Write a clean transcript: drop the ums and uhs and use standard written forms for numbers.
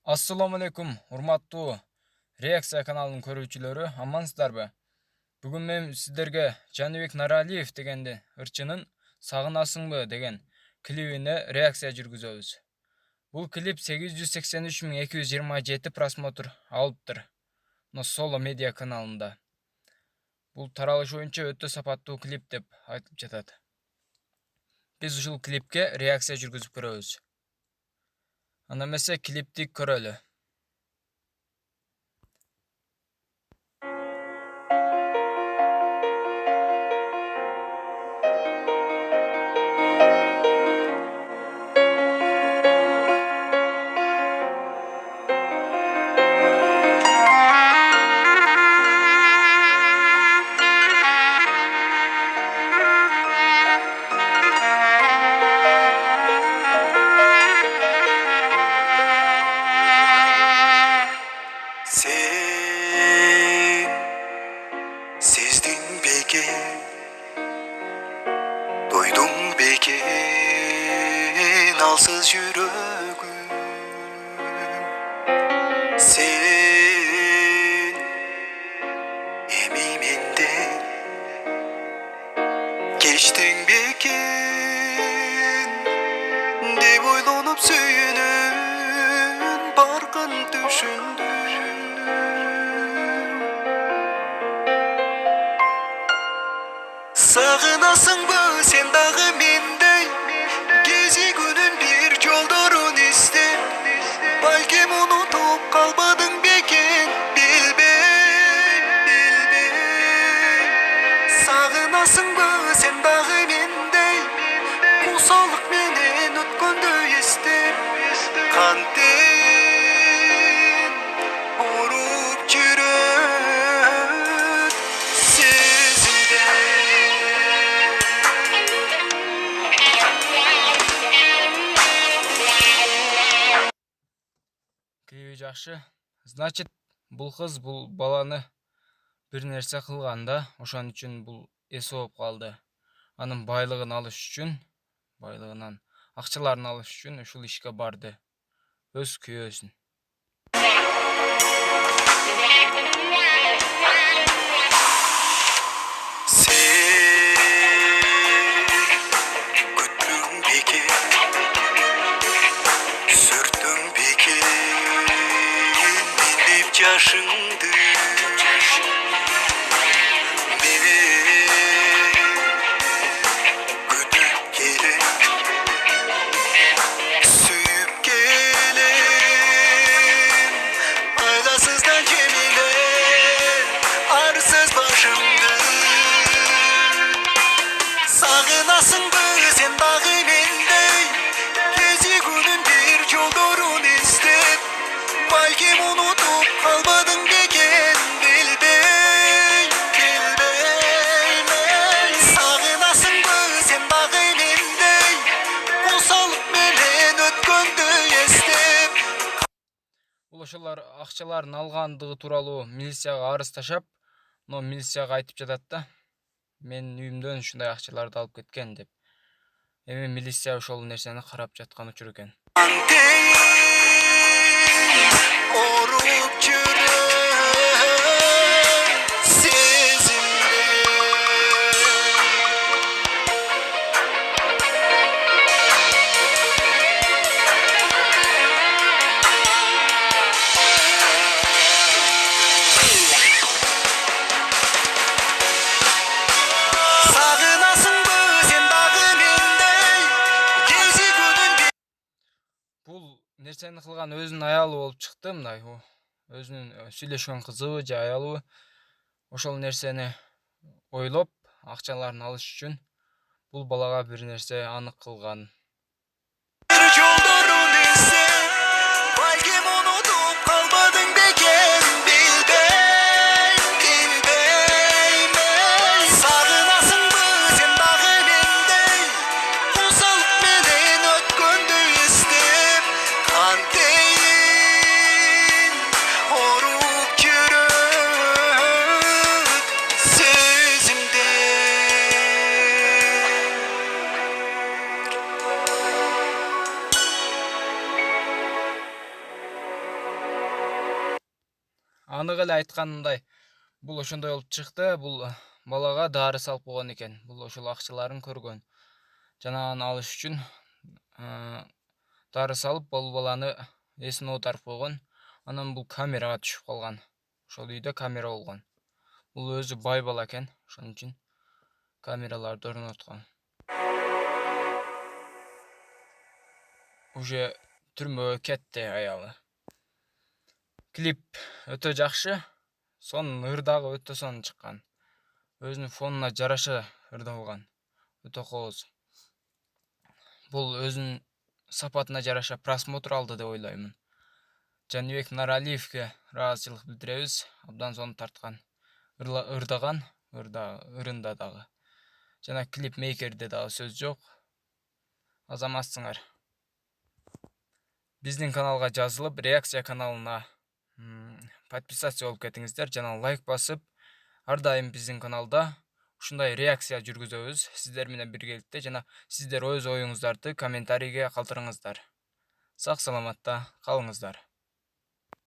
Assalamu alaikum, урматтуу реакция каналынын көрүүчүлөрү, амансыздарбы? Бүгүн мен сиздерге Жаныбек Наралиев дегенди ырчынын "Сагынасыңбы" деген клибине реакция жүргүзөбүз. Бул клип 883.227 просмотр алыптыр. Соло медиа каналында. Бул таралыш боюнча өтө сапаттуу клип деп айтылып жатат. Биз ушул клипке реакция жүргүзүп көрөбүз. Анда эмесе клипти көрөлү. Sen sezdin peki, duydum peki, nalsız yüreğim. Sen emiminden geçtin peki, de boylanıp söyünün barkın düşündüm. Sağınasыңбы sen дағы мендей, gece günün bir жолдорун ізде, balkim unutup kalmadың бекен, bilbey, bilbey. Sağınasыңбы sen дағы мендей, құсалық менен өткөндө естеп, кантен уруп жүрөт сезимде. Клиби жакшы. Значит, бул кыз бул баланы бир нерсе кылган да, ошон үчүн бул эс болуп калды. Анын байлыгын алыш үчүн, байлыгынан акчаларын алыш үчүн ушул ишке барды. Өз күйөөсүн. Yaşındı beni güdüp gelin, süyüp gelin, aylasızdan cemile, arsız başımdı. Sağınasыңбы sen дағы мендей, gece günün bir жолдорун іздеп, balkim unutup kalmadың бекен, bilbey, bilbey. Sağınasыңбы sen дағы мендей, құсалып менен өткөндө эстеп. Бул ошолор акчаларын алгандыгы тууралуу милицияга арыз ташап, но милицияга айтып жатат да, менин үйүмдөн ушундай акчаларды алып кеткен деп. Эми милиция ошол нерсени карап жаткан учур экен. Бул нерсени кылган өзүнүн аялы болуп чыкты, мындай өзүнүн сүйлөшкөн кызыбы же аялыбы. Ошол нерсени ойлоп, акчаларын алыш үчүн бул балага бир нерсе анык кылган. Анық эле айтканымдай, бул ошондой болуп чыкты. Бул балага дары салып койгон экен. Бул ошол акчаларын көргөн. Жана аны алыш үчүн дары салып, бул баланы эсин оотартып койгон. Анан бул камерага түшүп калган. Ошол үйдө камера болгон. Бул өзү бай бала экен. Ошон үчүн камераларды орноткон. Уже түрмөгө кетти аялы. Клип өтө жакшы. Сонун ыр дагы өтө сонун чыккан. Өзүнүн фонуна жараша ырдалган. Өтө кооз. Бул өзүнүн сапатына жараша просмотр алды деп ойлоймун. Жаныбек Наралиевге ыраазычылык билдиребиз. Абдан сонун тарткан. Ырдаган, ырында дагы. Жана клипмейкерде дагы сөз жок. Азаматсыңар. Биздин каналга жазылып, реакция каналына подписаться болуп кетиңиздер жана лайк басып, ар дайым биздин каналда ушундай реакция жүргүзөбүз сиздер менен биргеликте жана сиздер өз оюңуздарды комментарийге калтырыңыздар. Сак саламатта калыңыздар.